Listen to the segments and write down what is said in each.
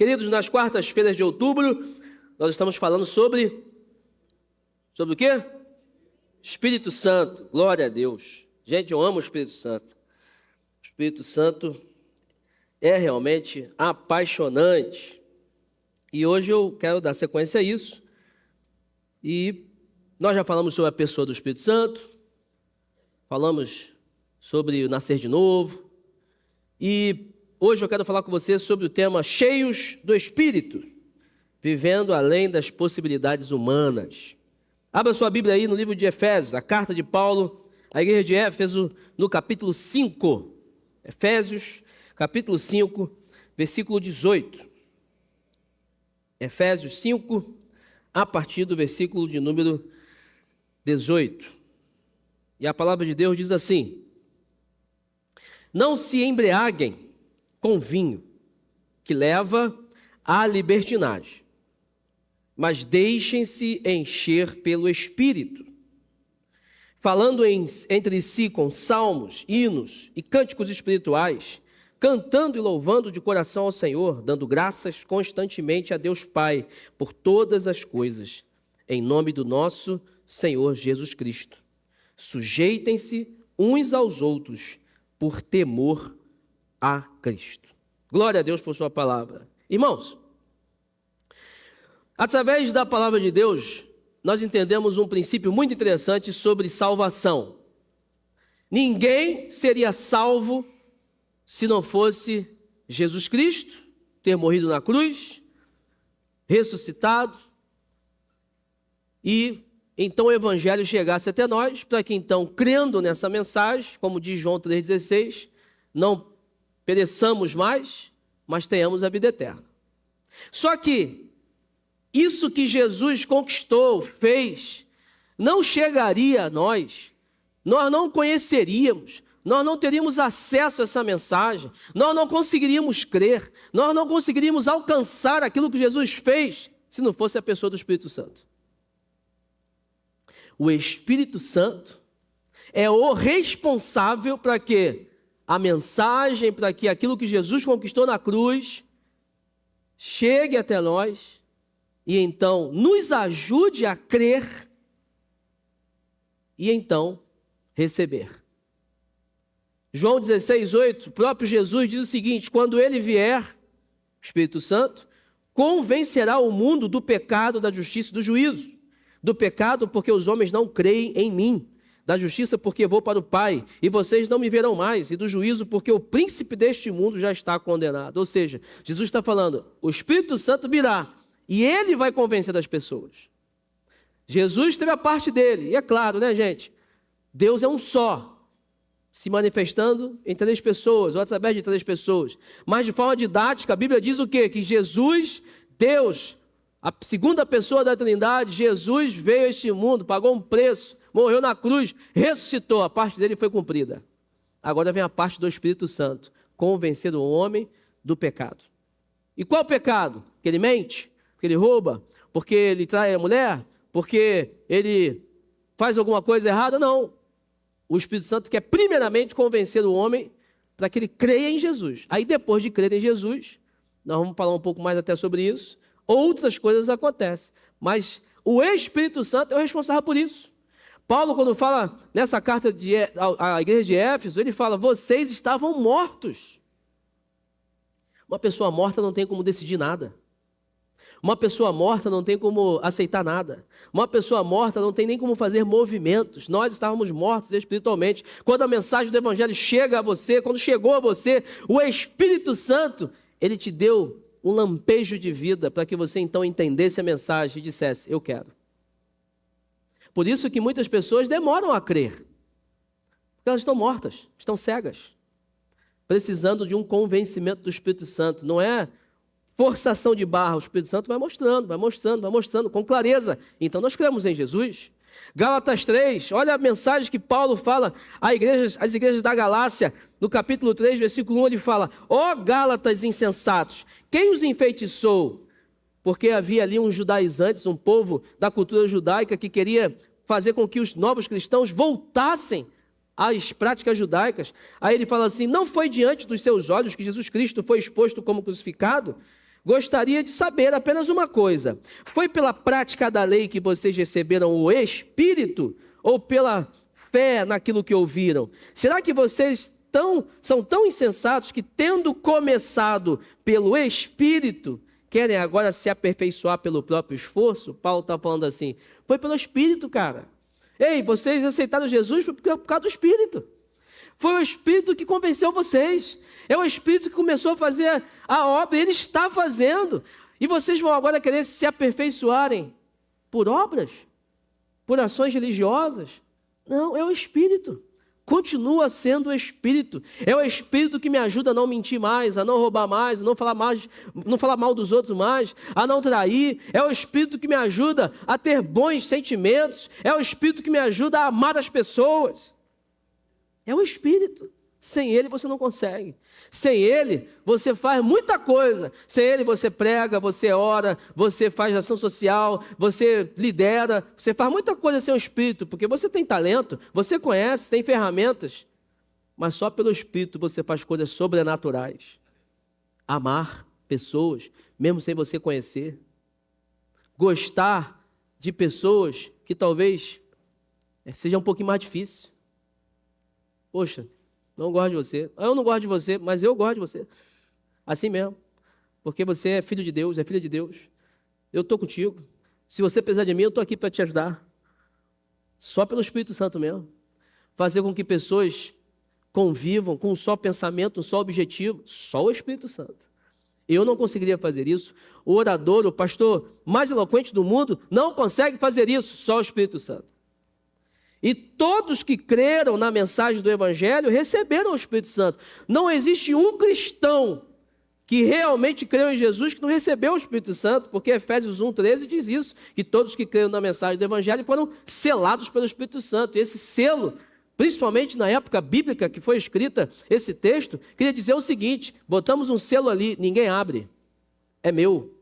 Queridos, nas quartas-feiras de outubro, nós estamos falando sobre o quê? Espírito Santo. Glória a Deus. Gente, eu amo o Espírito Santo. O Espírito Santo é realmente apaixonante. E hoje eu quero dar sequência a isso. E nós já falamos sobre a pessoa do Espírito Santo, falamos sobre o nascer de novo. E hoje eu quero falar com você sobre o tema cheios do Espírito, vivendo além das possibilidades humanas. Abra sua Bíblia aí no livro de Efésios, a carta de Paulo à igreja de Éfeso, no capítulo 5. Efésios, capítulo 5, versículo 18. Efésios 5, a partir do versículo de número 18. E a palavra de Deus diz assim: não se embriaguem com vinho, que leva à libertinagem, mas deixem-se encher pelo Espírito, falando entre si com salmos, hinos e cânticos espirituais, cantando e louvando de coração ao Senhor, dando graças constantemente a Deus Pai por todas as coisas, em nome do nosso Senhor Jesus Cristo. Sujeitem-se uns aos outros por temor a Cristo. Glória a Deus por sua palavra. Irmãos, através da palavra de Deus, nós entendemos um princípio muito interessante sobre salvação. Ninguém seria salvo se não fosse Jesus Cristo ter morrido na cruz, ressuscitado, e então o Evangelho chegasse até nós, para que então, crendo nessa mensagem, como diz João 3,16, não pereçamos mais, mas tenhamos a vida eterna. Só que isso que Jesus conquistou, fez, não chegaria a nós não conheceríamos, nós não teríamos acesso a essa mensagem, nós não conseguiríamos crer, nós não conseguiríamos alcançar aquilo que Jesus fez, se não fosse a pessoa do Espírito Santo. O Espírito Santo é o responsável para que a mensagem, para que aquilo que Jesus conquistou na cruz chegue até nós e então nos ajude a crer e então receber. João 16:8, o próprio Jesus diz o seguinte: quando ele vier, o Espírito Santo, convencerá o mundo do pecado, da justiça e do juízo. Do pecado, porque os homens não creem em mim. Da justiça, porque vou para o Pai, e vocês não me verão mais. E do juízo, porque o príncipe deste mundo já está condenado. Ou seja, Jesus está falando, o Espírito Santo virá, e ele vai convencer as pessoas. Jesus teve a parte dele, e é claro, né, gente? Deus é um só, se manifestando em 3 pessoas, ou através de 3 pessoas. Mas de forma didática, a Bíblia diz o quê? Que Jesus, Deus, a segunda pessoa da Trindade, Jesus veio a este mundo, pagou um preço, morreu na cruz, ressuscitou, a parte dele foi cumprida. Agora vem a parte do Espírito Santo, convencer o homem do pecado. E qual pecado? Que ele mente? Porque ele rouba? Porque ele trai a mulher? Porque ele faz alguma coisa errada? Não. O Espírito Santo quer primeiramente convencer o homem para que ele creia em Jesus. Aí depois de crer em Jesus, nós vamos falar um pouco mais até sobre isso, outras coisas acontecem. Mas o Espírito Santo é o responsável por isso. Paulo, quando fala nessa carta à igreja de Éfeso, ele fala, vocês estavam mortos. Uma pessoa morta não tem como decidir nada. Uma pessoa morta não tem como aceitar nada. Uma pessoa morta não tem nem como fazer movimentos. Nós estávamos mortos espiritualmente. Quando a mensagem do Evangelho chega a você, quando chegou a você, o Espírito Santo, ele te deu um lampejo de vida para que você então entendesse a mensagem e dissesse, eu quero. Por isso que muitas pessoas demoram a crer. Porque elas estão mortas, estão cegas. Precisando de um convencimento do Espírito Santo. Não é forçação de barra, o Espírito Santo vai mostrando com clareza. Então nós cremos em Jesus. Gálatas 3, olha a mensagem que Paulo fala às igrejas da Galácia, no capítulo 3, versículo 1, ele fala, ó Gálatas insensatos, quem os enfeitiçou? Porque havia ali uns judaizantes, um povo da cultura judaica que queria fazer com que os novos cristãos voltassem às práticas judaicas. Aí ele fala assim, não foi diante dos seus olhos que Jesus Cristo foi exposto como crucificado? gostaria de saber apenas uma coisa: foi pela prática da lei que vocês receberam o Espírito ou pela fé naquilo que ouviram? Será que vocês são tão insensatos que, tendo começado pelo Espírito, querem agora se aperfeiçoar pelo próprio esforço? Paulo está falando assim, foi pelo Espírito, cara. Ei, vocês aceitaram Jesus por causa do Espírito. Foi o Espírito que convenceu vocês. É o Espírito que começou a fazer a obra, ele está fazendo. E vocês vão agora querer se aperfeiçoarem por obras? Por ações religiosas? Não, é o Espírito. Continua sendo o Espírito. É o Espírito que me ajuda a não mentir mais, a não roubar mais, a não falar mal dos outros mais, a não trair. É o Espírito que me ajuda a ter bons sentimentos. É o Espírito que me ajuda a amar as pessoas. É o Espírito. Sem ele você não consegue. Sem ele você faz muita coisa. Sem ele você prega, você ora, você faz ação social, você lidera, você faz muita coisa sem o Espírito, porque você tem talento, você conhece, tem ferramentas, mas só pelo Espírito você faz coisas sobrenaturais. Amar pessoas, mesmo sem você conhecer. Gostar de pessoas que talvez seja um pouquinho mais difícil. Poxa, não gosto de você. Eu não gosto de você, mas eu gosto de você. Assim mesmo. Porque você é filho de Deus, é filha de Deus. Eu estou contigo. Se você precisar de mim, eu estou aqui para te ajudar. Só pelo Espírito Santo mesmo. Fazer com que pessoas convivam com um só pensamento, um só objetivo. Só o Espírito Santo. Eu não conseguiria fazer isso. O orador, o pastor mais eloquente do mundo não consegue fazer isso. Só o Espírito Santo. E todos que creram na mensagem do Evangelho receberam o Espírito Santo. Não existe um cristão que realmente creu em Jesus que não recebeu o Espírito Santo, porque Efésios 1:13 diz isso, que todos que creram na mensagem do Evangelho foram selados pelo Espírito Santo. E esse selo, principalmente na época bíblica que foi escrita esse texto, queria dizer o seguinte: botamos um selo ali, ninguém abre, é meu,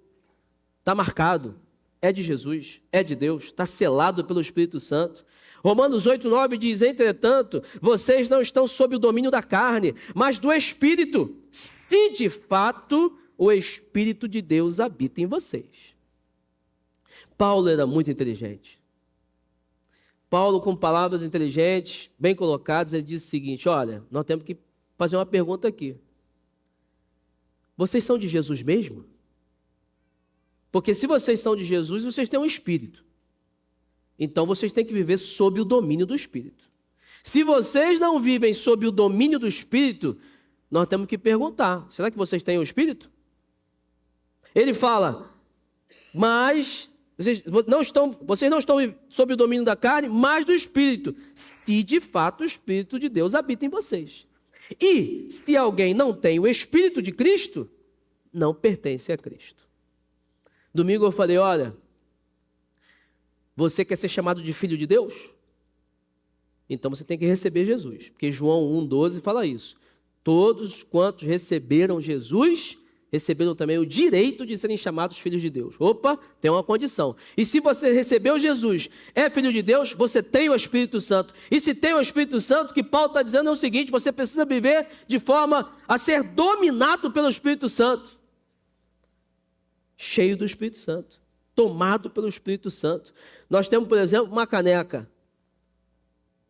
está marcado, é de Jesus, é de Deus, está selado pelo Espírito Santo. Romanos 8:9 diz: entretanto, vocês não estão sob o domínio da carne, mas do Espírito, se de fato o Espírito de Deus habita em vocês. Paulo era muito inteligente. Paulo, com palavras inteligentes, bem colocadas, ele disse o seguinte: olha, nós temos que fazer uma pergunta aqui. Vocês são de Jesus mesmo? Porque se vocês são de Jesus, vocês têm um Espírito. Então vocês têm que viver sob o domínio do Espírito. Se vocês não vivem sob o domínio do Espírito, nós temos que perguntar: será que vocês têm o Espírito? Ele fala: mas vocês não estão sob o domínio da carne, mas do Espírito, se de fato o Espírito de Deus habita em vocês. E se alguém não tem o Espírito de Cristo, não pertence a Cristo. Domingo eu falei: olha, você quer ser chamado de filho de Deus? Então você tem que receber Jesus. Porque João 1:12 fala isso. Todos quantos receberam Jesus, receberam também o direito de serem chamados filhos de Deus. Opa, tem uma condição. E se você recebeu Jesus, é filho de Deus, você tem o Espírito Santo. E se tem o Espírito Santo, o que Paulo está dizendo é o seguinte: você precisa viver de forma a ser dominado pelo Espírito Santo. Cheio do Espírito Santo. Tomado pelo Espírito Santo. Nós temos, por exemplo, uma caneca.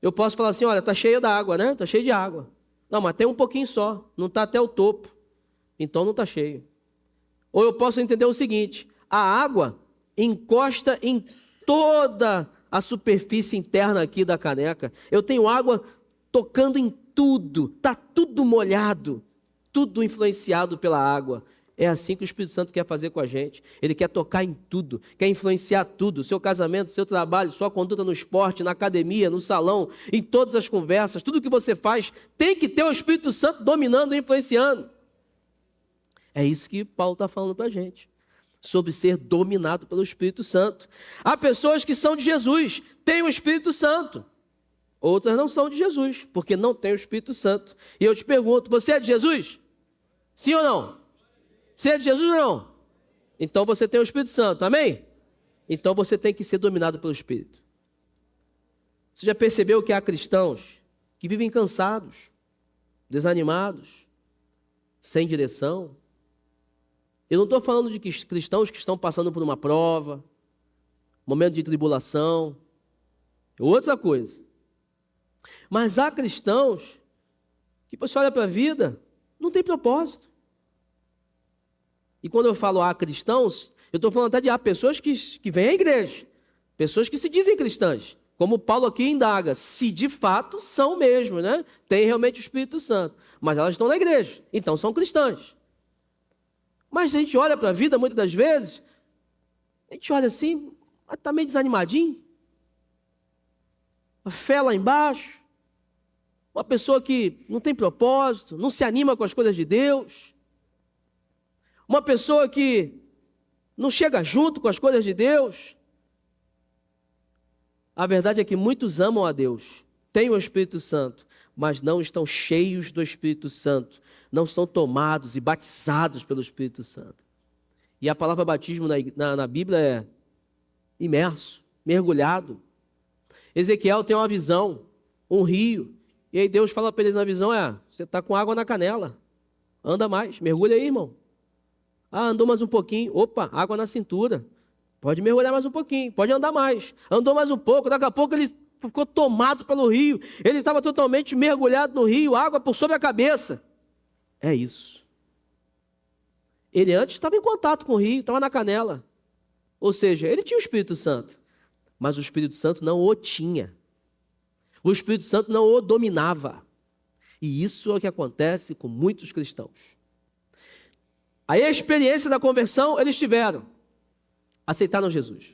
Eu posso falar assim: olha, está cheia da água, né? Está cheia de água. Não, mas tem um pouquinho só, não está até o topo. Então não está cheio. Ou eu posso entender o seguinte: a água encosta em toda a superfície interna aqui da caneca. Eu tenho água tocando em tudo, está tudo molhado, tudo influenciado pela água. É assim que o Espírito Santo quer fazer com a gente. Ele quer tocar em tudo, quer influenciar tudo. Seu casamento, seu trabalho, sua conduta no esporte, na academia, no salão, em todas as conversas. Tudo que você faz tem que ter o Espírito Santo dominando e influenciando. É isso que Paulo está falando para a gente. Sobre ser dominado pelo Espírito Santo. Há pessoas que são de Jesus, têm o Espírito Santo. Outras não são de Jesus, porque não têm o Espírito Santo. E eu te pergunto: você é de Jesus? Sim ou não? Você é de Jesus ou não? Então você tem o Espírito Santo, amém? Então você tem que ser dominado pelo Espírito. Você já percebeu que há cristãos que vivem cansados, desanimados, sem direção? Eu não estou falando de cristãos que estão passando por uma prova, momento de tribulação, outra coisa. Mas há cristãos que você olha para a vida, não tem propósito. E quando eu falo há cristãos, eu estou falando até de há pessoas que vêm à igreja, pessoas que se dizem cristãs, como Paulo aqui indaga, se de fato são mesmo, né? Tem realmente o Espírito Santo, mas elas estão na igreja, então são cristãs. Mas a gente olha para a vida, muitas das vezes, a gente olha assim, está meio desanimadinho, a fé lá embaixo, uma pessoa que não tem propósito, não se anima com as coisas de Deus, uma pessoa que não chega junto com as coisas de Deus. A verdade é que muitos amam a Deus, têm o Espírito Santo, mas não estão cheios do Espírito Santo, não estão tomados e batizados pelo Espírito Santo. E a palavra batismo na Bíblia é imerso, mergulhado. Ezequiel tem uma visão, um rio, e aí Deus fala para eles na visão, você está com água na canela, anda mais, mergulha aí, irmão. Andou mais um pouquinho, opa, água na cintura, pode mergulhar mais um pouquinho, pode andar mais, andou mais um pouco, daqui a pouco ele ficou tomado pelo rio, ele estava totalmente mergulhado no rio, água por sobre a cabeça. É isso. Ele antes estava em contato com o rio, estava na canela, ou seja, ele tinha o Espírito Santo, mas o Espírito Santo não o tinha, o Espírito Santo não o dominava, e isso é o que acontece com muitos cristãos. Aí a experiência da conversão eles tiveram, aceitaram Jesus,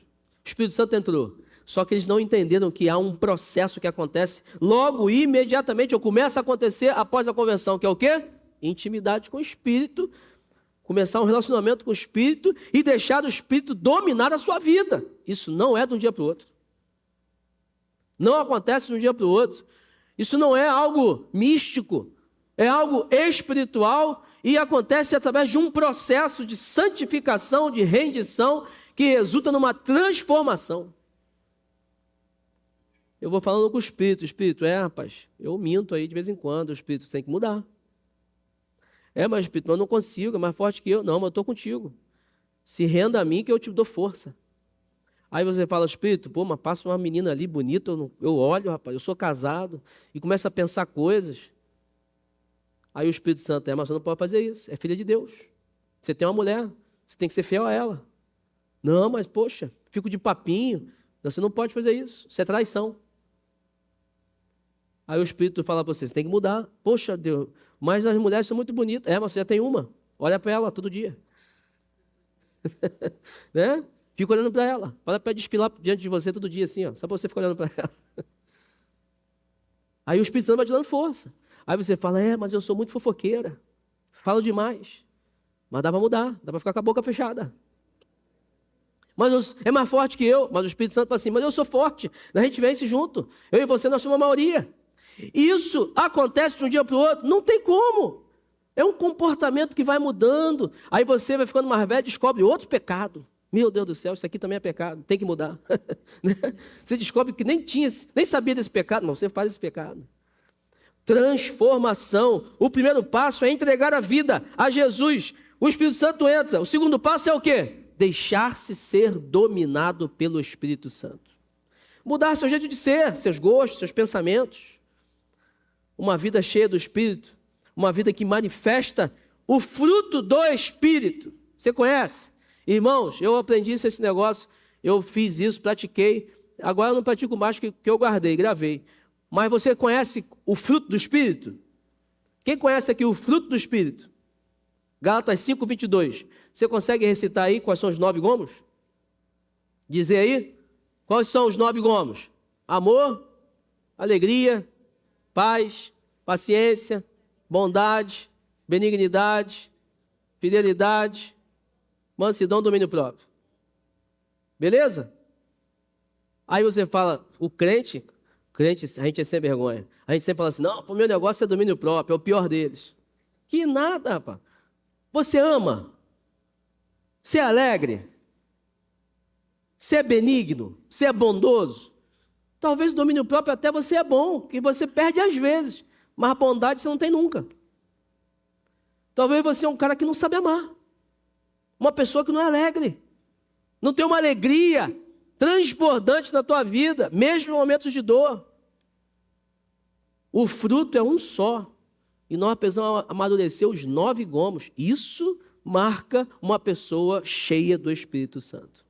o Espírito Santo entrou, só que eles não entenderam que há um processo que acontece logo imediatamente, ou começa a acontecer após a conversão, que é o quê? Intimidade com o Espírito, começar um relacionamento com o Espírito e deixar o Espírito dominar a sua vida. Isso não é de um dia para o outro, não acontece de um dia para o outro, isso não é algo místico, é algo espiritual, e acontece através de um processo de santificação, de rendição, que resulta numa transformação. Eu vou falando com o Espírito, rapaz, eu minto aí de vez em quando, o Espírito tem que mudar. Mas Espírito, eu não consigo, é mais forte que eu. Não, mas eu estou contigo. Se renda a mim que eu te dou força. Aí você fala, Espírito, mas passa uma menina ali bonita, eu olho, rapaz, eu sou casado, e começa a pensar coisas. Aí o Espírito Santo, mas você não pode fazer isso, é filha de Deus. Você tem uma mulher, você tem que ser fiel a ela. Não, mas poxa, fico de papinho, você não pode fazer isso, isso é traição. Aí o Espírito fala para você tem que mudar. Poxa Deus, mas as mulheres são muito bonitas. Mas você já tem uma, olha para ela todo dia. Né? Fica olhando para ela, olha para desfilar diante de você todo dia assim, só para você ficar olhando para ela. Aí o Espírito Santo vai te dando força. Aí você fala, mas eu sou muito fofoqueira, falo demais. Mas dá para mudar, dá para ficar com a boca fechada. Mas é mais forte que eu. Mas o Espírito Santo fala assim, mas eu sou forte, a gente vence junto. Eu e você, nós somos a maioria. Isso acontece de um dia para o outro, não tem como. É um comportamento que vai mudando. Aí você vai ficando mais velho e descobre outro pecado. Meu Deus do céu, isso aqui também é pecado, tem que mudar. Você descobre que nem sabia desse pecado, mas você faz esse pecado. Transformação. O primeiro passo é entregar a vida a Jesus. O Espírito Santo entra. O segundo passo é o quê? Deixar-se ser dominado pelo Espírito Santo. Mudar seu jeito de ser, seus gostos, seus pensamentos. Uma vida cheia do Espírito. Uma vida que manifesta o fruto do Espírito. Você conhece? Irmãos, eu aprendi esse negócio, eu fiz isso, pratiquei. Agora eu não pratico mais que eu guardei, gravei. Mas você conhece o fruto do Espírito? Quem conhece aqui o fruto do Espírito? Gálatas 5:22. Você consegue recitar aí quais são os 9 gomos? Dizer aí? Quais são os 9 gomos? Amor, alegria, paz, paciência, bondade, benignidade, fidelidade, mansidão, domínio próprio. Beleza? Aí você fala, o crente, a gente é sem vergonha. A gente sempre fala assim, não, o meu negócio é domínio próprio, é o pior deles. Que nada, rapaz. Você ama, você é alegre, você é benigno, você é bondoso. Talvez o domínio próprio até você é bom, que você perde às vezes, mas a bondade você não tem nunca. Talvez você é um cara que não sabe amar. uma pessoa que não é alegre, não tem uma alegria transbordante na tua vida, mesmo em momentos de dor. O fruto é um só, e nós precisamos amadurecer os 9 gomos. Isso marca uma pessoa cheia do Espírito Santo.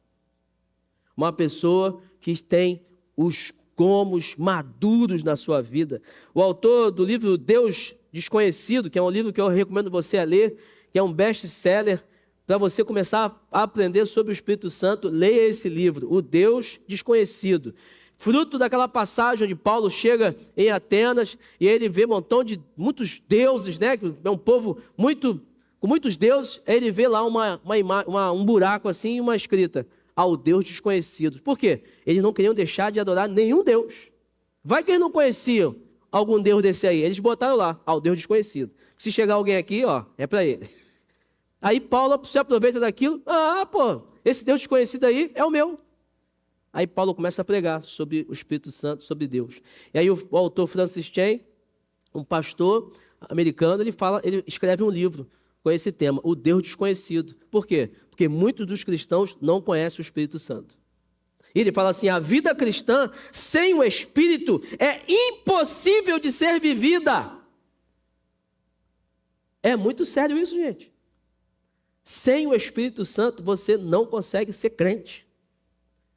Uma pessoa que tem os gomos maduros na sua vida. O autor do livro Deus Desconhecido, que é um livro que eu recomendo você a ler, que é um best-seller, para você começar a aprender sobre o Espírito Santo, leia esse livro, O Deus Desconhecido. Fruto daquela passagem onde Paulo chega em Atenas e ele vê um montão de muitos deuses, né? É um povo com muitos deuses. Ele vê lá um buraco assim e uma escrita: ao Deus desconhecido. Por quê? Eles não queriam deixar de adorar nenhum Deus. Vai que eles não conheciam algum Deus desse aí. Eles botaram lá, ao Deus desconhecido. Se chegar alguém aqui, ó, é para ele. Aí Paulo se aproveita daquilo. Esse Deus desconhecido aí é o meu. Aí Paulo começa a pregar sobre o Espírito Santo, sobre Deus. E aí o autor Francis Chan, um pastor americano, ele escreve um livro com esse tema, O Deus Desconhecido. Por quê? Porque muitos dos cristãos não conhecem o Espírito Santo. E ele fala assim: a vida cristã sem o Espírito é impossível de ser vivida. É muito sério isso, gente. Sem o Espírito Santo, você não consegue ser crente.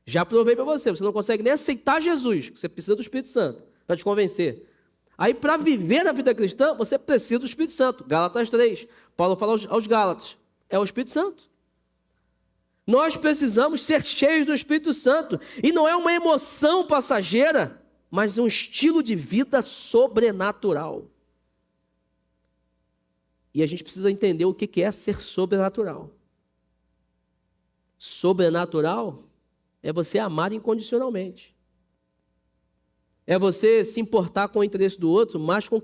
Já provei para você, você não consegue nem aceitar Jesus, você precisa do Espírito Santo para te convencer. Aí, para viver a vida cristã, você precisa do Espírito Santo. Gálatas 3, Paulo fala aos Gálatas, é o Espírito Santo. Nós precisamos ser cheios do Espírito Santo, e não é uma emoção passageira, mas um estilo de vida sobrenatural. E a gente precisa entender o que é ser sobrenatural. Sobrenatural é você amar incondicionalmente. É você se importar com o interesse do outro mais com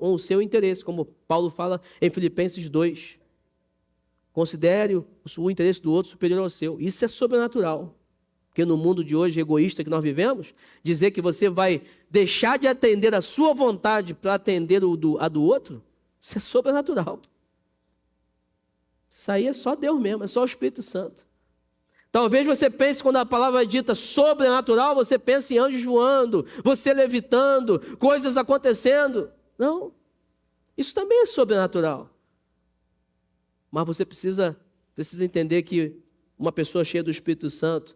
o seu interesse, como Paulo fala em Filipenses 2. Considere o interesse do outro superior ao seu. Isso é sobrenatural. Porque no mundo de hoje egoísta que nós vivemos, dizer que você vai deixar de atender a sua vontade para atender a do outro, isso é sobrenatural. Isso aí é só Deus mesmo, é só o Espírito Santo. Talvez você pense, quando a palavra é dita sobrenatural, você pense em anjos voando, você levitando, coisas acontecendo. Não, isso também é sobrenatural. Mas você precisa entender que uma pessoa cheia do Espírito Santo,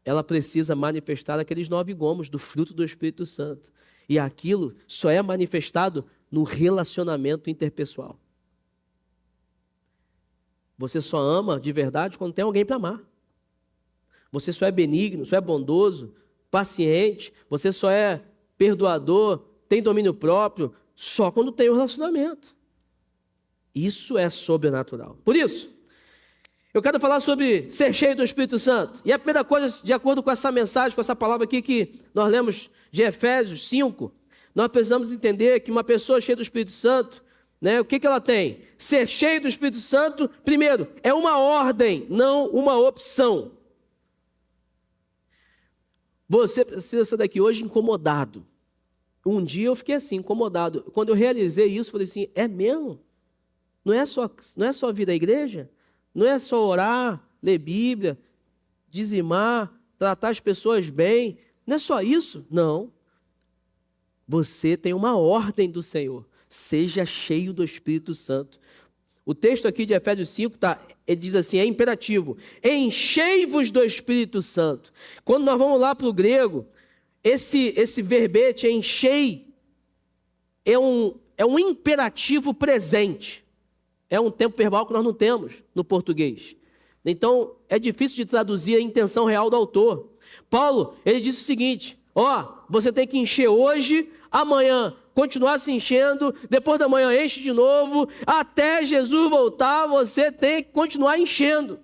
ela precisa manifestar aqueles 9 gomos do fruto do Espírito Santo. E aquilo só é manifestado no relacionamento interpessoal. Você só ama de verdade quando tem alguém para amar. Você só é benigno, só é bondoso, paciente, você só é perdoador, tem domínio próprio, só quando tem um relacionamento. Isso é sobrenatural. Por isso, eu quero falar sobre ser cheio do Espírito Santo. E a primeira coisa, de acordo com essa mensagem, com essa palavra aqui que nós lemos de Efésios 5, nós precisamos entender que uma pessoa cheia do Espírito Santo, né, o que ela tem? Ser cheio do Espírito Santo, primeiro, é uma ordem, não uma opção. Você precisa sair daqui hoje incomodado. Um dia eu fiquei assim, incomodado. Quando eu realizei isso, falei assim, é mesmo? Não é só vir à igreja? Não é só orar, ler Bíblia, dizimar, tratar as pessoas bem? Não é só isso? Não. Você tem uma ordem do Senhor. Seja cheio do Espírito Santo. O texto aqui de Efésios 5, ele diz assim, é imperativo. Enchei-vos do Espírito Santo. Quando nós vamos lá para o grego, esse verbete, enchei, é um imperativo presente. É um tempo verbal que nós não temos no português. Então, é difícil de traduzir a intenção real do autor. Paulo, ele disse o seguinte, você tem que encher hoje, amanhã continuar se enchendo, depois da manhã enche de novo, até Jesus voltar, você tem que continuar enchendo.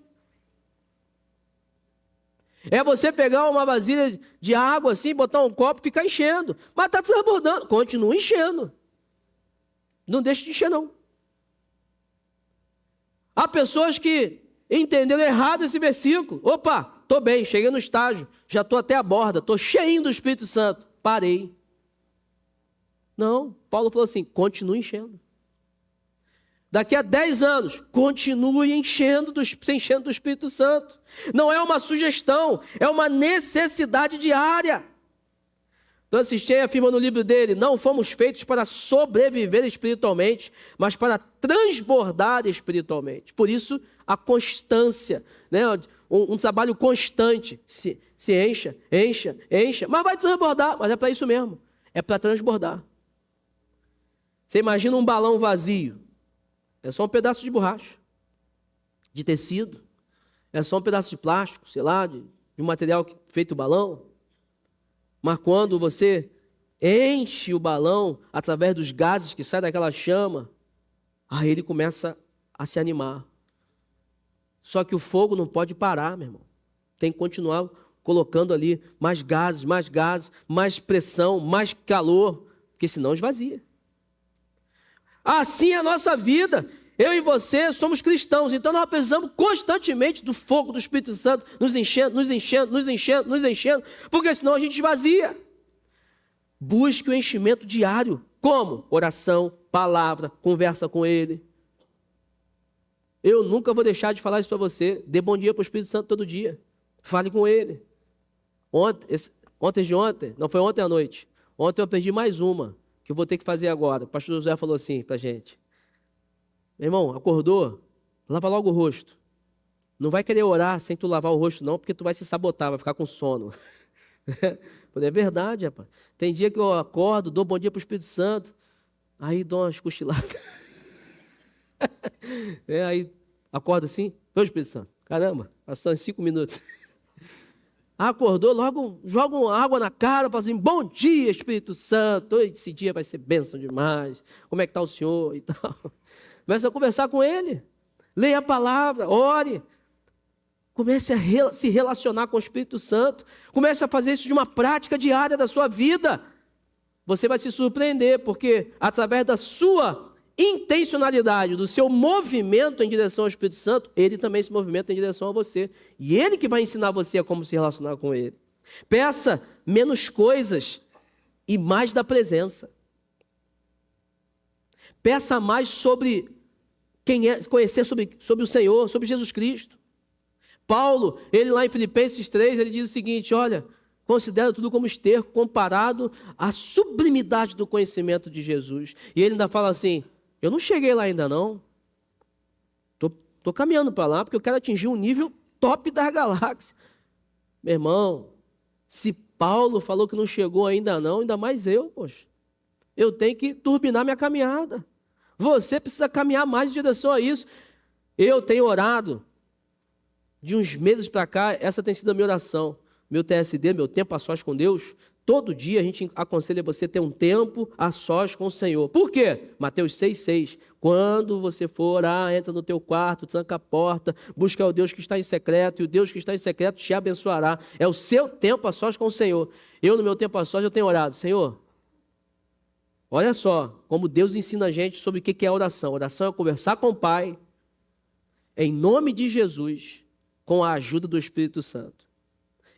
É você pegar uma vasilha de água assim, botar um copo e ficar enchendo. Mas está transbordando, continua enchendo. Não deixe de encher não. Há pessoas que entenderam errado esse versículo. Opa, estou bem, cheguei no estágio, já estou até a borda, estou cheinho do Espírito Santo, parei. Não, Paulo falou assim, continue enchendo. daqui a 10 anos, continue se enchendo do Espírito Santo. Não é uma sugestão, é uma necessidade diária. Francis Chan afirma no livro dele: não fomos feitos para sobreviver espiritualmente, mas para transbordar espiritualmente. Por isso, a constância, né? Um trabalho constante. Se encha, mas vai transbordar, mas é para isso mesmo, é para transbordar. Você imagina um balão vazio, é só um pedaço de borracha, de tecido, é só um pedaço de plástico, sei lá, de um material feito o balão. Mas quando você enche o balão através dos gases que saem daquela chama, aí ele começa a se animar. Só que o fogo não pode parar, meu irmão. Tem que continuar colocando ali mais gases, mais pressão, mais calor, porque senão esvazia. Assim é a nossa vida. Eu e você somos cristãos, então nós precisamos constantemente do fogo do Espírito Santo, nos enchendo, porque senão a gente esvazia. Busque o enchimento diário. Como? Oração, palavra, conversa com Ele. Eu nunca vou deixar de falar isso para você. Dê bom dia para o Espírito Santo todo dia. Fale com Ele. Ontem, não foi ontem à noite. Ontem eu aprendi mais uma, que eu vou ter que fazer agora. O pastor José falou assim para a gente: meu irmão, acordou? Lava logo o rosto. Não vai querer orar sem tu lavar o rosto não, porque tu vai se sabotar, vai ficar com sono. É verdade, rapaz. Tem dia que eu acordo, dou bom dia para o Espírito Santo, aí dou umas cochiladas. Aí acordo assim: ô Espírito Santo, caramba, passou em 5 minutos. Acordou, logo joga uma água na cara, fala assim: bom dia, Espírito Santo, esse dia vai ser bênção demais, como é que está o senhor e tal. Começa a conversar com Ele, leia a palavra, ore, comece a se relacionar com o Espírito Santo, comece a fazer isso de uma prática diária da sua vida. Você vai se surpreender, porque através da sua intencionalidade, do seu movimento em direção ao Espírito Santo, Ele também se movimenta em direção a você, e Ele que vai ensinar você a como se relacionar com Ele. Peça menos coisas e mais da presença. Peça mais sobre quem é, conhecer sobre o Senhor, sobre Jesus Cristo. Paulo, ele lá em Filipenses 3, ele diz o seguinte: olha, considera tudo como esterco comparado à sublimidade do conhecimento de Jesus. E ele ainda fala assim: eu não cheguei lá ainda não, estou caminhando para lá, porque eu quero atingir um nível top da galáxia. Meu irmão, se Paulo falou que não chegou ainda não, ainda mais eu, poxa, eu tenho que turbinar minha caminhada. Você precisa caminhar mais em direção a isso. Eu tenho orado, de uns meses para cá, essa tem sido a minha oração, meu TSD, meu tempo a sós com Deus. Todo dia a gente aconselha você a ter um tempo a sós com o Senhor. Por quê? Mateus 6,6. Quando você for orar, entra no teu quarto, tranca a porta, busca o Deus que está em secreto, e o Deus que está em secreto te abençoará. É o seu tempo a sós com o Senhor. Eu, no meu tempo a sós, eu tenho orado: Senhor, olha só como Deus ensina a gente sobre o que é oração. Oração é conversar com o Pai, em nome de Jesus, com a ajuda do Espírito Santo.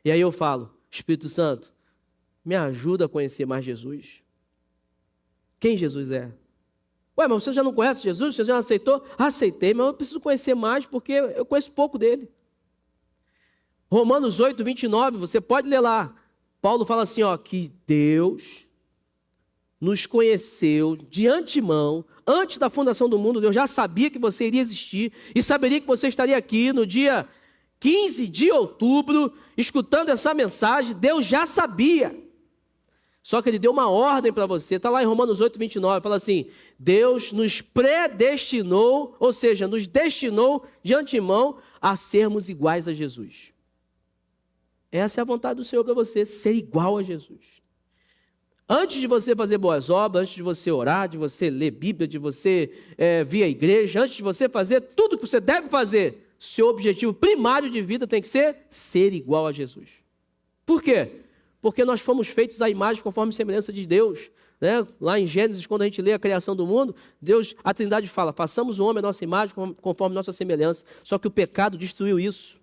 E aí eu falo: Espírito Santo, me ajuda a conhecer mais Jesus. Quem Jesus é? Ué, mas você já não conhece Jesus? Você já não aceitou? Aceitei, mas eu preciso conhecer mais, porque eu conheço pouco dele. Romanos 8, 29, você pode ler lá. Paulo fala assim, ó, que Deus nos conheceu de antemão, antes da fundação do mundo. Deus já sabia que você iria existir e saberia que você estaria aqui no dia 15 de outubro, escutando essa mensagem. Deus já sabia. Só que Ele deu uma ordem para você. Está lá em Romanos 8, 29, fala assim: Deus nos predestinou, ou seja, nos destinou de antemão a sermos iguais a Jesus. Essa é a vontade do Senhor para você, ser igual a Jesus. Antes de você fazer boas obras, antes de você orar, de você ler Bíblia, de você vir à igreja, antes de você fazer tudo que você deve fazer, seu objetivo primário de vida tem que ser igual a Jesus. Por quê? Porque nós fomos feitos à imagem conforme a semelhança de Deus. Né? Lá em Gênesis, quando a gente lê a criação do mundo, Deus, a Trindade fala: façamos o homem a nossa imagem conforme nossa semelhança. Só que o pecado destruiu isso.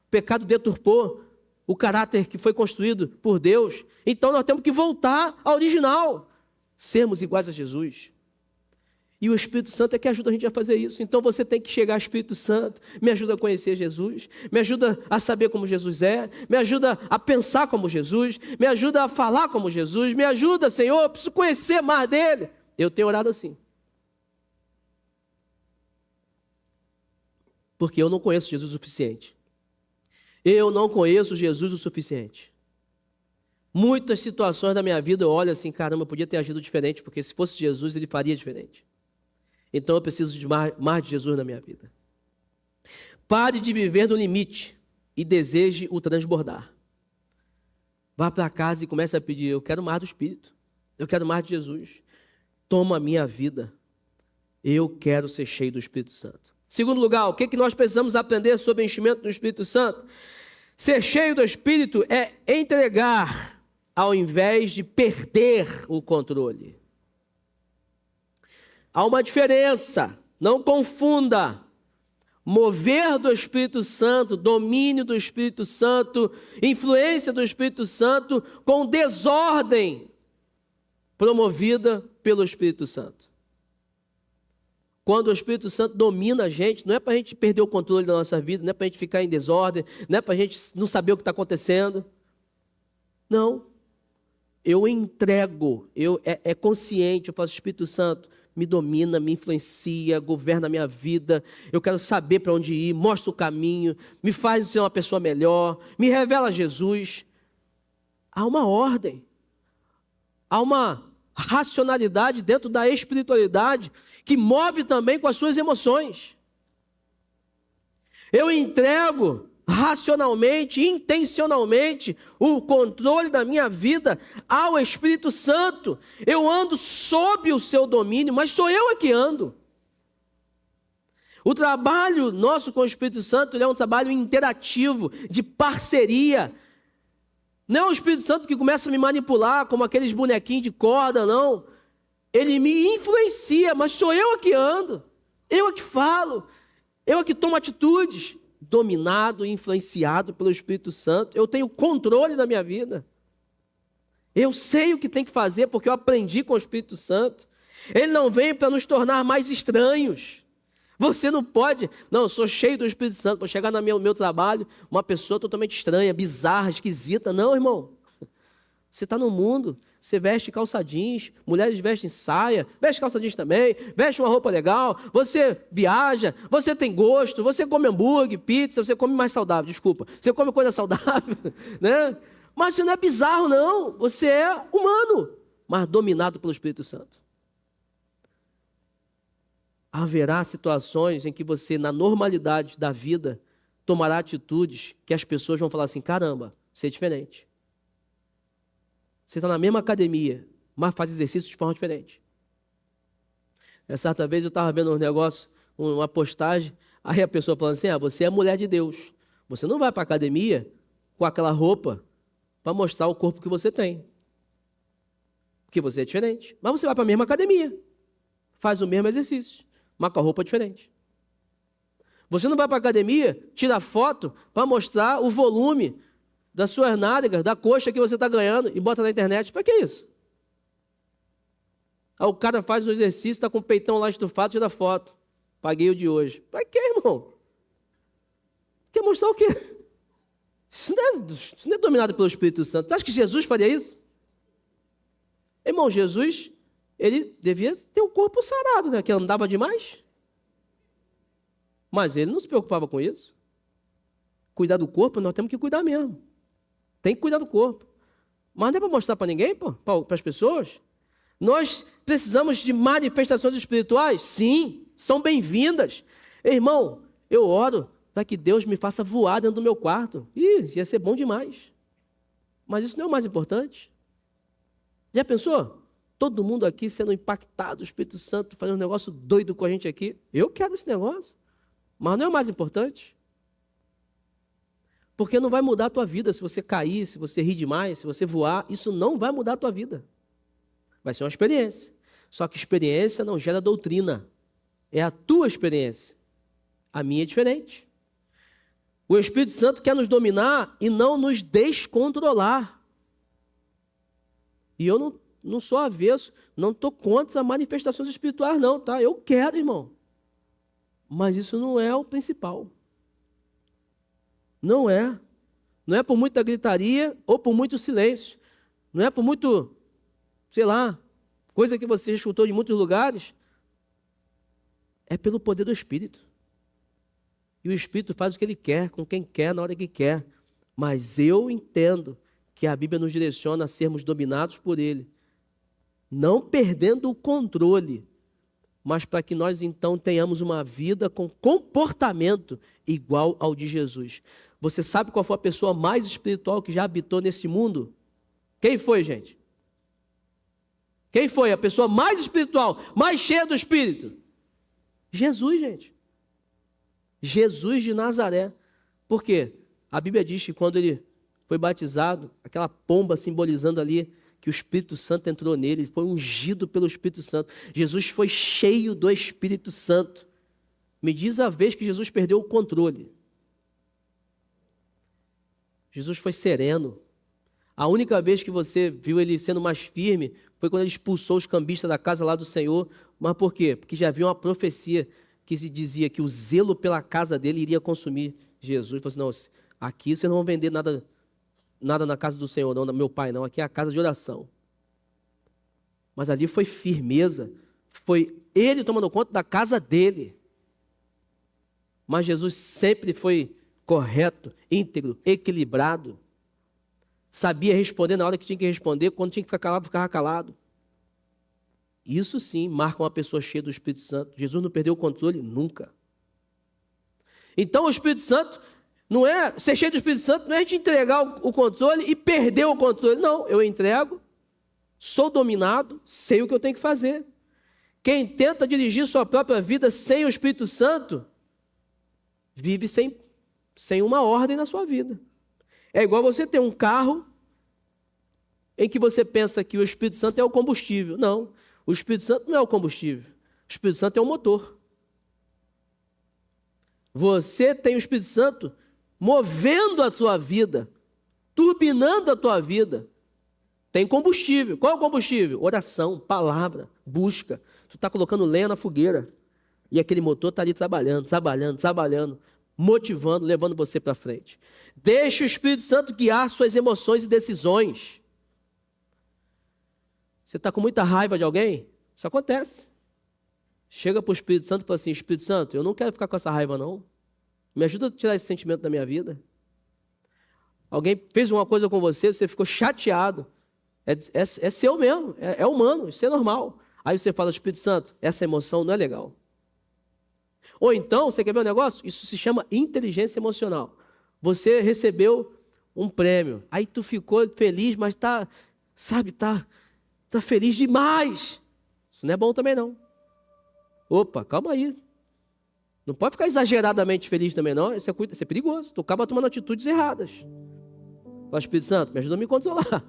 O pecado deturpou o caráter que foi construído por Deus. Então nós temos que voltar ao original, sermos iguais a Jesus. E o Espírito Santo é que ajuda a gente a fazer isso. Então você tem que chegar, Espírito Santo, me ajuda a conhecer Jesus, me ajuda a saber como Jesus é, me ajuda a pensar como Jesus, me ajuda a falar como Jesus, me ajuda, Senhor, eu preciso conhecer mais dele. Eu tenho orado assim. Porque eu não conheço Jesus o suficiente. Eu não conheço Jesus o suficiente. Muitas situações da minha vida eu olho assim, caramba, eu podia ter agido diferente, porque se fosse Jesus, ele faria diferente. Então eu preciso de mais de Jesus na minha vida. Pare de viver no limite e deseje o transbordar. Vá para casa e comece a pedir, eu quero mais do Espírito, eu quero mais de Jesus. Toma a minha vida, eu quero ser cheio do Espírito Santo. Segundo lugar, o que nós precisamos aprender sobre o enchimento do Espírito Santo? Ser cheio do Espírito é entregar, ao invés de perder o controle. Há uma diferença, não confunda. Mover do Espírito Santo, domínio do Espírito Santo, influência do Espírito Santo com desordem promovida pelo Espírito Santo. Quando o Espírito Santo domina a gente, não é para a gente perder o controle da nossa vida, não é para a gente ficar em desordem, não é para a gente não saber o que está acontecendo. Não. Eu entrego, é consciente, eu faço, Espírito Santo, me domina, me influencia, governa a minha vida, eu quero saber para onde ir, mostra o caminho, me faz ser uma pessoa melhor, me revela Jesus. Há uma ordem, há uma racionalidade dentro da espiritualidade que move também com as suas emoções. Eu entrego racionalmente, intencionalmente, o controle da minha vida ao Espírito Santo. Eu ando sob o seu domínio, mas sou eu que ando. O trabalho nosso com o Espírito Santo ele é um trabalho interativo, de parceria. Não é o Espírito Santo que começa a me manipular como aqueles bonequinhos de corda, não. Ele me influencia, mas sou eu que ando. Eu que falo. Eu que tomo atitudes. Dominado e influenciado pelo Espírito Santo. Eu tenho controle da minha vida. Eu sei o que tem que fazer porque eu aprendi com o Espírito Santo. Ele não vem para nos tornar mais estranhos. Você não pode... Não, eu sou cheio do Espírito Santo. Para chegar no meu trabalho, uma pessoa totalmente estranha, bizarra, esquisita. Não, irmão. Você está no mundo, você veste calça jeans, mulheres vestem saia, veste calça jeans também, veste uma roupa legal, você viaja, você tem gosto, você come hambúrguer, pizza, você come mais saudável, desculpa, você come coisa saudável, né? Mas você não é bizarro não, você é humano, mas dominado pelo Espírito Santo. Haverá situações em que você, na normalidade da vida, tomará atitudes que as pessoas vão falar assim, caramba, você é diferente. Você está na mesma academia, mas faz exercícios de forma diferente. Certa vez eu estava vendo um negócio, uma postagem, aí a pessoa falando assim, você é mulher de Deus. Você não vai para a academia com aquela roupa para mostrar o corpo que você tem. Porque você é diferente. Mas você vai para a mesma academia, faz o mesmo exercício, mas com a roupa diferente. Você não vai para a academia, tira foto para mostrar o volume das suas nádegas, da coxa que você está ganhando e bota na internet. Para que isso? Aí o cara faz o exercício, está com o peitão lá estufado, tira foto. Paguei o de hoje. Para que, irmão? Quer mostrar o quê? Isso não é dominado pelo Espírito Santo. Você acha que Jesus faria isso? Irmão, Jesus, ele devia ter um corpo sarado, né? Que andava demais. Mas ele não se preocupava com isso. Cuidar do corpo, nós temos que cuidar mesmo. Tem que cuidar do corpo. Mas não é para mostrar para ninguém, para as pessoas. Nós precisamos de manifestações espirituais? Sim, são bem-vindas. Irmão, eu oro para que Deus me faça voar dentro do meu quarto. Ia ser bom demais. Mas isso não é o mais importante. Já pensou? Todo mundo aqui sendo impactado, o Espírito Santo fazendo um negócio doido com a gente aqui. Eu quero esse negócio. Mas não é o mais importante. Porque não vai mudar a tua vida se você cair, se você rir demais, se você voar. Isso não vai mudar a tua vida. Vai ser uma experiência. Só que experiência não gera doutrina. É a tua experiência. A minha é diferente. O Espírito Santo quer nos dominar e não nos descontrolar. E eu não não sou avesso, não estou contra as manifestações espirituais não, tá? Eu quero, irmão. Mas isso não é o principal. Não é. Não é por muita gritaria ou por muito silêncio. Não é por muito, sei lá, coisa que você escutou de muitos lugares. É pelo poder do Espírito. E o Espírito faz o que ele quer, com quem quer, na hora que quer. Mas eu entendo que a Bíblia nos direciona a sermos dominados por ele. Não perdendo o controle, mas para que nós então tenhamos uma vida com comportamento igual ao de Jesus. Você sabe qual foi a pessoa mais espiritual que já habitou nesse mundo? Quem foi, gente? Quem foi a pessoa mais espiritual, mais cheia do Espírito? Jesus, gente. Jesus de Nazaré. Por quê? A Bíblia diz que quando ele foi batizado, aquela pomba simbolizando ali que o Espírito Santo entrou nele, ele foi ungido pelo Espírito Santo. Jesus foi cheio do Espírito Santo. Me diz a vez que Jesus perdeu o controle. Jesus foi sereno. A única vez que você viu ele sendo mais firme foi quando ele expulsou os cambistas da casa lá do Senhor. Mas por quê? Porque já havia uma profecia que se dizia que o zelo pela casa dele iria consumir Jesus. Ele falou assim, não, aqui vocês não vão vender nada na casa do Senhor, não, meu pai, não. Aqui é a casa de oração. Mas ali foi firmeza. Foi ele tomando conta da casa dele. Mas Jesus sempre foi correto, íntegro, equilibrado. Sabia responder na hora que tinha que responder, quando tinha que ficar calado, ficava calado. Isso sim marca uma pessoa cheia do Espírito Santo. Jesus não perdeu o controle nunca. Então o Espírito Santo não é, ser cheio do Espírito Santo não é te entregar o controle e perder o controle. Não, eu entrego, sou dominado, sei o que eu tenho que fazer. Quem tenta dirigir sua própria vida sem o Espírito Santo, vive sem uma ordem na sua vida. É igual você ter um carro em que você pensa que o Espírito Santo é o combustível. Não, o Espírito Santo não é o combustível. O Espírito Santo é o motor. Você tem o Espírito Santo movendo a sua vida, turbinando a tua vida. Tem combustível. Qual é o combustível? Oração, palavra, busca. Tu está colocando lenha na fogueira. E aquele motor está ali trabalhando, motivando, levando você para frente. Deixe o Espírito Santo guiar suas emoções e decisões. Você está com muita raiva de alguém? Isso acontece. Chega para o Espírito Santo e fala assim, Espírito Santo, eu não quero ficar com essa raiva não. Me ajuda a tirar esse sentimento da minha vida. Alguém fez uma coisa com você, você ficou chateado. É seu mesmo, é humano, isso é normal. Aí você fala, Espírito Santo, essa emoção não é legal. Ou então, você quer ver um negócio? Isso se chama inteligência emocional. Você recebeu um prêmio, aí tu ficou feliz, mas tá feliz demais. Isso não é bom também não. Opa, calma aí. Não pode ficar exageradamente feliz também não, isso é perigoso. Tu acaba tomando atitudes erradas. Fala, Espírito Santo, me ajuda a me controlar.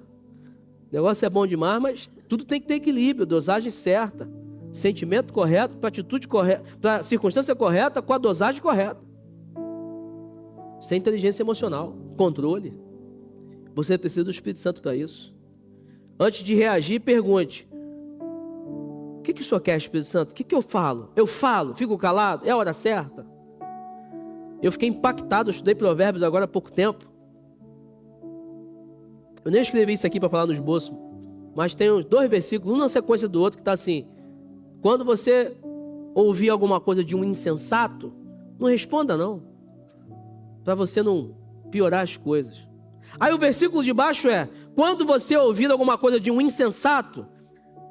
O negócio é bom demais, mas tudo tem que ter equilíbrio, dosagem certa. Sentimento correto, para atitude correta, para circunstância correta, com a dosagem correta. Isso é inteligência emocional, controle. Você precisa do Espírito Santo para isso. Antes de reagir, pergunte: o que o Senhor quer, Espírito Santo? O que eu falo? Eu falo, fico calado? É a hora certa? Eu fiquei impactado, eu estudei Provérbios agora há pouco tempo. Eu nem escrevi isso aqui para falar no esboço, mas tem uns 2 versículos, um na sequência do outro, que está assim: quando você ouvir alguma coisa de um insensato, não responda não, para você não piorar as coisas. Aí o versículo de baixo é: quando você ouvir alguma coisa de um insensato,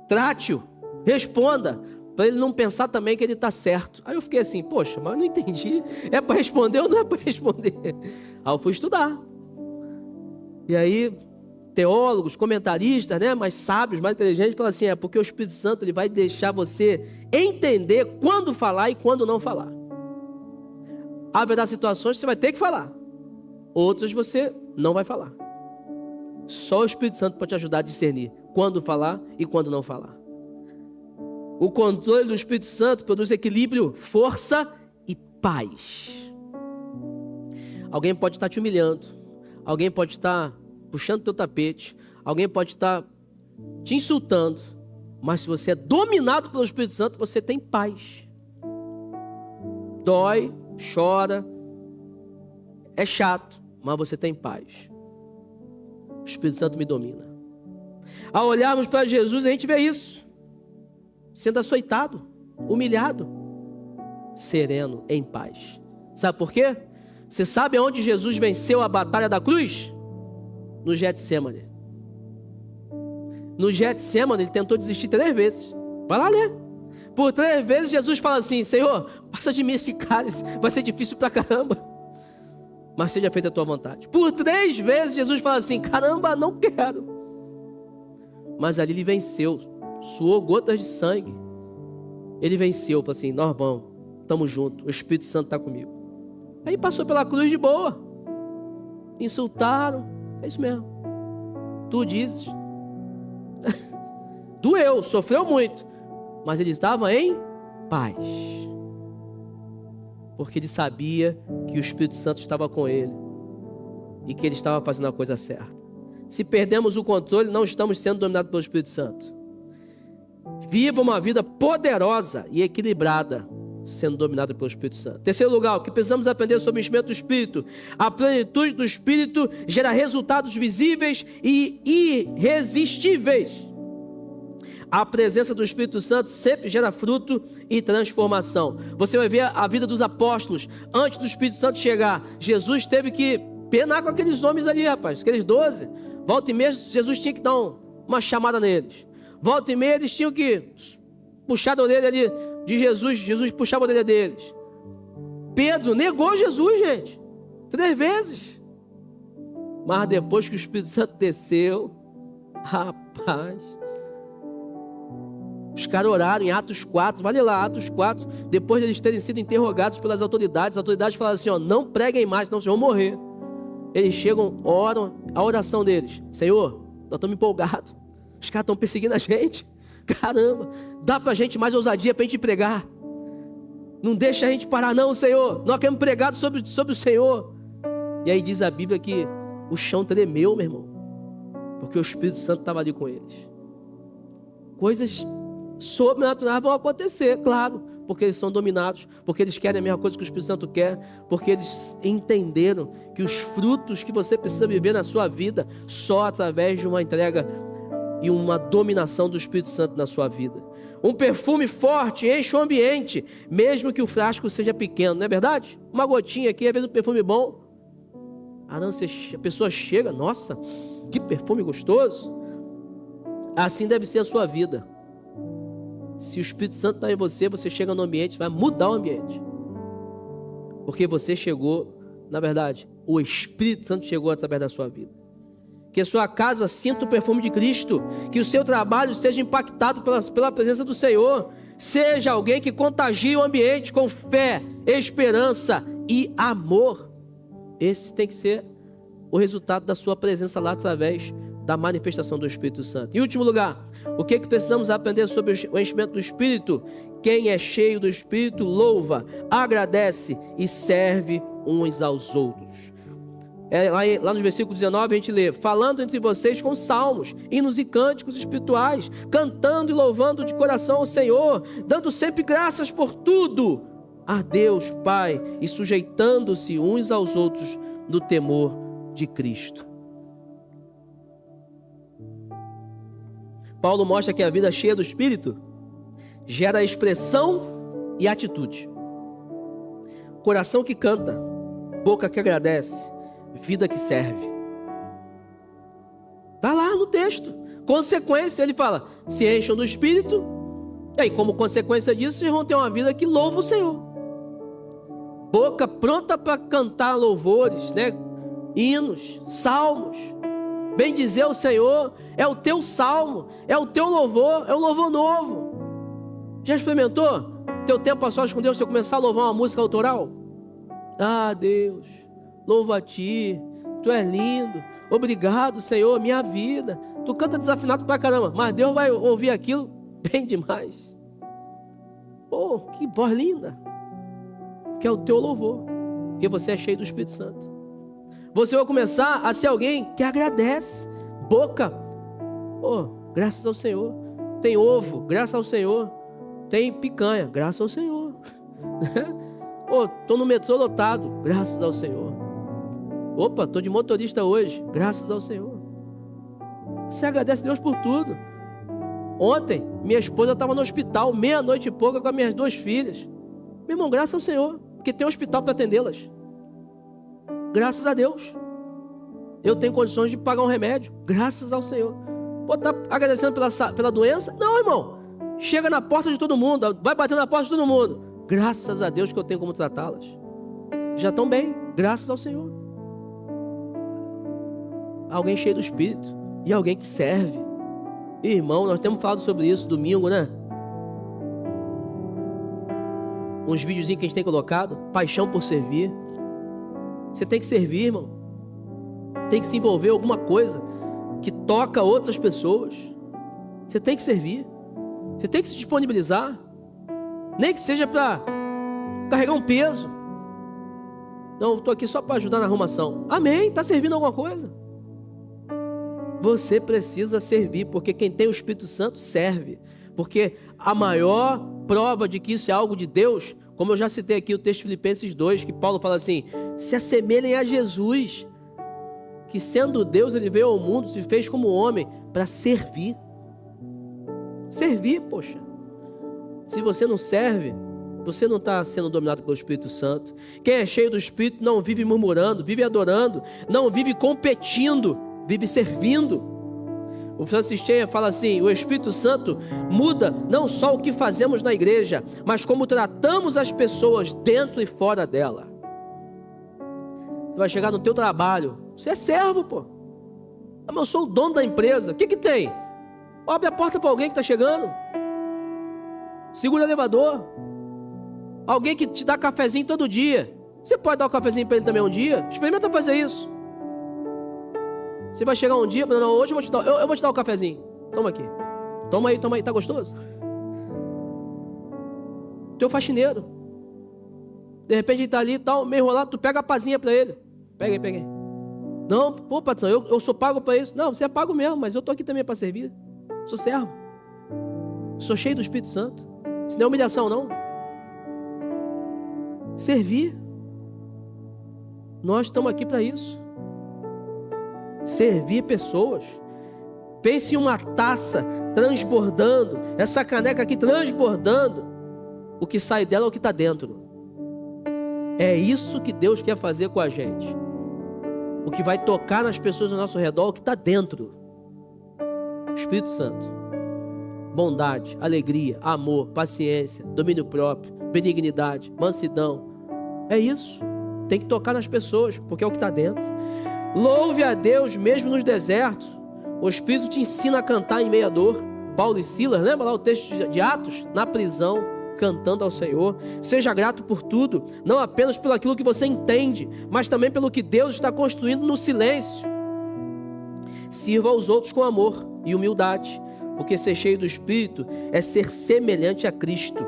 trate-o, responda, para ele não pensar também que ele está certo. Aí eu fiquei assim, poxa, mas eu não entendi, é para responder ou não é para responder? Aí eu fui estudar. E aí teólogos, comentaristas, né, mais sábios, mais inteligentes, falam assim, porque o Espírito Santo ele vai deixar você entender quando falar e quando não falar. Haverá situações que você vai ter que falar, outras você não vai falar. Só o Espírito Santo pode te ajudar a discernir quando falar e quando não falar. O controle do Espírito Santo produz equilíbrio, força e paz. Alguém pode estar te humilhando, alguém pode estar puxando teu tapete, alguém pode estar te insultando. Mas se você é dominado pelo Espírito Santo, você tem paz. Dói, chora, é chato, mas você tem paz. O Espírito Santo me domina. Ao olharmos para Jesus, a gente vê isso. Sendo açoitado, humilhado, sereno, em paz. Sabe por quê? Você sabe aonde Jesus venceu a batalha da cruz? No Getsêmani. No Getsêmani, ele tentou desistir 3 vezes. Vai lá ler. Por 3 vezes Jesus fala assim: Senhor, passa de mim esse cálice, vai ser difícil pra caramba, mas seja feita a tua vontade. Por 3 vezes Jesus fala assim: caramba, não quero. Mas ali ele venceu, suou gotas de sangue. Ele venceu, falou assim: nós vamos, estamos juntos, o Espírito Santo está comigo. Aí passou pela cruz de boa. Insultaram, é isso mesmo. Tu dizes. Doeu, sofreu muito, mas ele estava em paz, porque ele sabia que o Espírito Santo estava com ele e que ele estava fazendo a coisa certa. Se perdemos o controle, não estamos sendo dominados pelo Espírito Santo. Viva uma vida poderosa e equilibrada, sendo dominado pelo Espírito Santo. Terceiro lugar, o que precisamos aprender sobre o enchimento do Espírito: a plenitude do Espírito gera resultados visíveis e irresistíveis. A presença do Espírito Santo sempre gera fruto e transformação. Você vai ver a vida dos apóstolos. Antes do Espírito Santo chegar, Jesus teve que penar com aqueles nomes ali, rapaz, aqueles 12. Volta e meia, Jesus tinha que dar uma chamada neles. Volta e meia, eles tinham que puxar a orelha ali de Jesus. Jesus puxava a orelha deles. Pedro negou Jesus, gente, 3 vezes. Mas depois que o Espírito Santo desceu, rapaz, os caras oraram em Atos 4, vale lá, Atos 4, depois de eles terem sido interrogados pelas autoridades, as autoridades falaram assim: ó, não preguem mais, senão vocês vão morrer. Eles chegam, oram, a oração deles: Senhor, nós estamos empolgados, os caras estão perseguindo a gente, caramba, dá pra gente mais ousadia pra gente pregar, não deixa a gente parar não, Senhor, nós queremos pregar sobre o Senhor. E aí diz a Bíblia que o chão tremeu, meu irmão, porque o Espírito Santo estava ali com eles. Coisas sobrenaturais vão acontecer, claro, porque eles são dominados, porque eles querem a mesma coisa que o Espírito Santo quer, porque eles entenderam que os frutos que você precisa viver na sua vida só através de uma entrega e uma dominação do Espírito Santo na sua vida. Um perfume forte enche o ambiente, mesmo que o frasco seja pequeno, não é verdade? Uma gotinha aqui, às vezes um perfume bom, a pessoa chega, nossa, que perfume gostoso. Assim deve ser a sua vida. Se o Espírito Santo está em você, você chega no ambiente, vai mudar o ambiente, porque você chegou, na verdade, o Espírito Santo chegou através da sua vida. Que a sua casa sinta o perfume de Cristo, que o seu trabalho seja impactado pela presença do Senhor, seja alguém que contagie o ambiente com fé, esperança e amor. Esse tem que ser o resultado da sua presença lá através da manifestação do Espírito Santo. Em último lugar, o que precisamos aprender sobre o enchimento do Espírito? Quem é cheio do Espírito louva, agradece e serve uns aos outros. Lá no versículo 19 a gente lê: falando entre vocês com salmos, hinos e cânticos espirituais, cantando e louvando de coração ao Senhor, dando sempre graças por tudo a Deus Pai e sujeitando-se uns aos outros no temor de Cristo. Paulo mostra que a vida cheia do Espírito gera expressão e atitude. Coração que canta, boca que agradece, vida que serve. Está lá no texto. Consequência, ele fala: se encham do Espírito, e aí, como consequência disso, vocês vão ter uma vida que louva o Senhor. Boca pronta para cantar louvores, né? Hinos, salmos. Bem dizer o Senhor é o teu salmo, é o teu louvor, é um louvor novo. Já experimentou? Teu tempo a sós com Deus, você começar a louvar uma música autoral? Ah, Deus, louvo a Ti, Tu és lindo, obrigado, Senhor, minha vida. Tu canta desafinado pra caramba, mas Deus vai ouvir aquilo bem demais. Oh, que voz linda, que é o teu louvor, porque você é cheio do Espírito Santo. Você vai começar a ser alguém que agradece, boca, graças ao Senhor. Tem ovo, graças ao Senhor. Tem picanha, graças ao Senhor. Pô, tô no metrô lotado, graças ao Senhor. Opa, tô de motorista hoje, graças ao Senhor. Você agradece a Deus por tudo. Ontem, minha esposa estava no hospital, meia-noite e pouca, com as minhas 2 filhas. Meu irmão, graças ao Senhor, porque tem um hospital para atendê-las. Graças a Deus. Eu tenho condições de pagar um remédio, graças ao Senhor. Pô, tá agradecendo pela doença? Não, irmão. Chega na porta de todo mundo, vai bater na porta de todo mundo. Graças a Deus que eu tenho como tratá-las. Já estão bem, graças ao Senhor. Alguém cheio do Espírito e alguém que serve. Irmão, nós temos falado sobre isso domingo, né? Uns videozinhos que a gente tem colocado. Paixão por servir. Você tem que servir, irmão. Tem que se envolver em alguma coisa que toca outras pessoas. Você tem que servir. Você tem que se disponibilizar. Nem que seja para carregar um peso. Não, estou aqui só para ajudar na arrumação. Amém, está servindo alguma coisa. Você precisa servir, porque quem tem o Espírito Santo serve. Porque a maior prova de que isso é algo de Deus, como eu já citei aqui o texto de Filipenses 2, que Paulo fala assim: se assemelhem a Jesus, que sendo Deus ele veio ao mundo, se fez como homem para servir. Servir, poxa. Se você não serve, você não está sendo dominado pelo Espírito Santo. Quem é cheio do Espírito não vive murmurando, vive adorando, não vive competindo, vive servindo. O Francis Chan fala assim: o Espírito Santo muda não só o que fazemos na igreja, mas como tratamos as pessoas dentro e fora dela. Você vai chegar no teu trabalho, você é servo, pô. Mas eu sou o dono da empresa, o que que tem? Abre a porta para alguém que está chegando. Segura o elevador. Alguém que te dá cafezinho todo dia, você pode dar um cafezinho para ele também um dia? Experimenta fazer isso. Você vai chegar um dia, não, hoje eu vou te dar um cafezinho. Toma aqui. Toma aí, tá gostoso? Teu faxineiro. De repente ele está ali e tal, meio enrolado, tu pega a pazinha para ele. Pega aí. Não, pô, patrão, eu sou pago para isso. Não, você é pago mesmo, mas eu estou aqui também para servir. Sou servo. Sou cheio do Espírito Santo. Isso não é humilhação, não. Servir. Nós estamos aqui para isso. Servir pessoas. Pense em uma taça transbordando, essa caneca aqui transbordando. O que sai dela é o que está dentro. É isso que Deus quer fazer com a gente. O que vai tocar nas pessoas ao nosso redor é o que está dentro. Espírito Santo. Bondade, alegria, amor, paciência, domínio próprio, benignidade, mansidão. É isso. Tem que tocar nas pessoas, porque é o que está dentro. Louve a Deus mesmo nos desertos. O Espírito te ensina a cantar em meia dor. Paulo e Silas, lembra lá o texto de Atos? Na prisão, cantando ao Senhor. Seja grato por tudo, não apenas pelo aquilo que você entende, mas também pelo que Deus está construindo no silêncio. Sirva aos outros com amor e humildade, porque ser cheio do Espírito é ser semelhante a Cristo,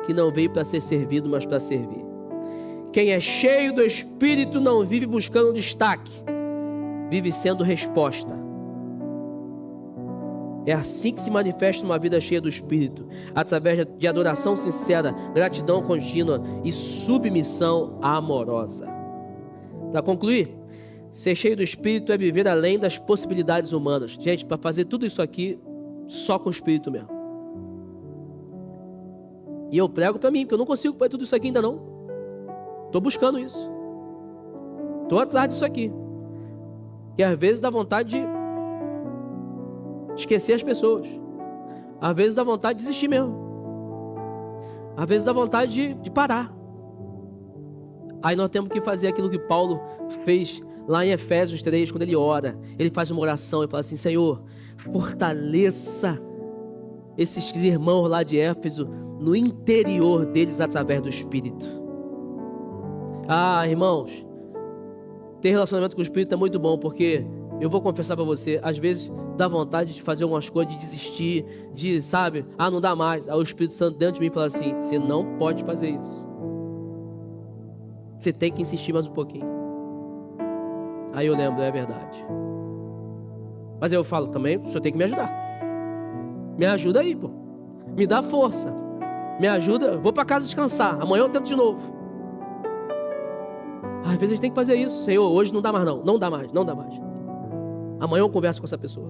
que não veio para ser servido, mas para servir. Quem é cheio do Espírito não vive buscando destaque, vive sendo resposta. É assim que se manifesta uma vida cheia do Espírito, através de adoração sincera, gratidão contínua e submissão amorosa. Para concluir, ser cheio do Espírito é viver além das possibilidades humanas. Gente, para fazer tudo isso aqui, só com o Espírito mesmo. E eu prego para mim, porque eu não consigo fazer tudo isso aqui ainda não. Estou buscando isso. Estou atrás disso aqui. Que às vezes dá vontade de esquecer as pessoas. Às vezes dá vontade de desistir mesmo. Às vezes dá vontade de parar. Aí nós temos que fazer aquilo que Paulo fez lá em Efésios 3, quando ele ora. Ele faz uma oração e fala assim: Senhor, fortaleça esses irmãos lá de Éfeso no interior deles através do Espírito. Ah, irmãos, ter relacionamento com o Espírito é muito bom, porque eu vou confessar para você, às vezes dá vontade de fazer algumas coisas, de desistir, de, sabe, não dá mais. Aí o Espírito Santo dentro de mim fala assim: você não pode fazer isso. Você tem que insistir mais um pouquinho. Aí eu lembro, é verdade. Mas eu falo também, o senhor tem que me ajudar. Me ajuda aí, pô. Me dá força. Me ajuda. Vou para casa descansar. Amanhã eu tento de novo. Às vezes a gente tem que fazer isso. Senhor, hoje não dá mais não. Não dá mais. Amanhã eu converso com essa pessoa.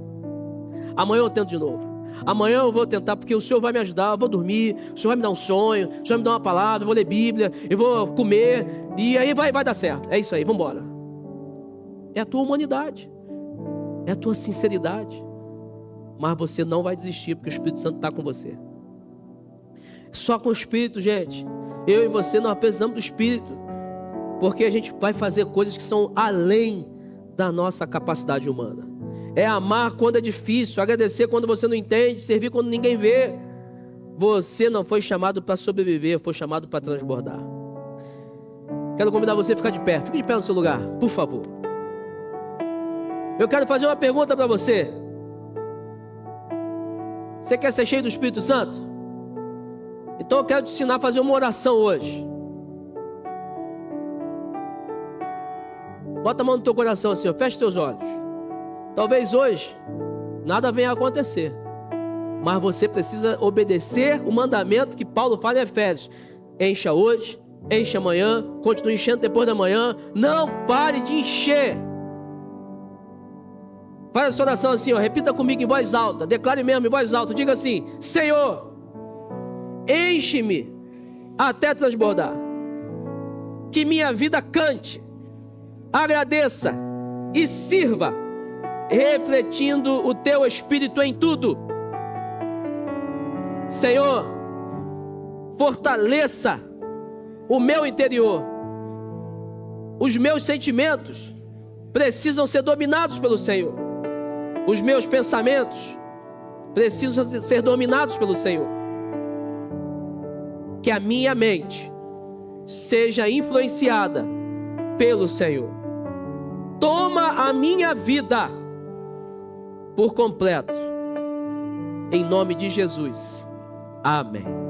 Amanhã eu tento de novo. Amanhã eu vou tentar, porque o Senhor vai me ajudar. Eu vou dormir, o Senhor vai me dar um sonho, o Senhor vai me dar uma palavra, eu vou ler Bíblia, eu vou comer, e aí vai dar certo. É isso aí, vamos embora. É a tua humanidade, é a tua sinceridade. Mas você não vai desistir, porque o Espírito Santo está com você. Só com o Espírito, gente. Eu e você, nós precisamos do Espírito, porque a gente vai fazer coisas que são além da nossa capacidade humana. É amar quando é difícil, agradecer quando você não entende, servir quando ninguém vê. Você não foi chamado para sobreviver, foi chamado para transbordar. Quero convidar você a ficar de pé. Fique de pé no seu lugar, por favor. Eu quero fazer uma pergunta para você. Você quer ser cheio do Espírito Santo? Então eu quero te ensinar a fazer uma oração hoje. Bota a mão no teu coração assim, ó, fecha seus olhos. Talvez hoje nada venha a acontecer, mas você precisa obedecer o mandamento que Paulo fala em Efésios. Encha hoje, enche amanhã, continue enchendo depois da manhã. Não pare de encher. Faz essa oração assim, ó, repita comigo em voz alta. Declare mesmo em voz alta. Diga assim: Senhor, enche-me até transbordar. Que minha vida cante, agradeça e sirva, refletindo o teu Espírito em tudo. Senhor, fortaleça o meu interior. Os meus sentimentos precisam ser dominados pelo Senhor. Os meus pensamentos precisam ser dominados pelo Senhor. Que a minha mente seja influenciada pelo Senhor. Toma a minha vida por completo, em nome de Jesus, amém.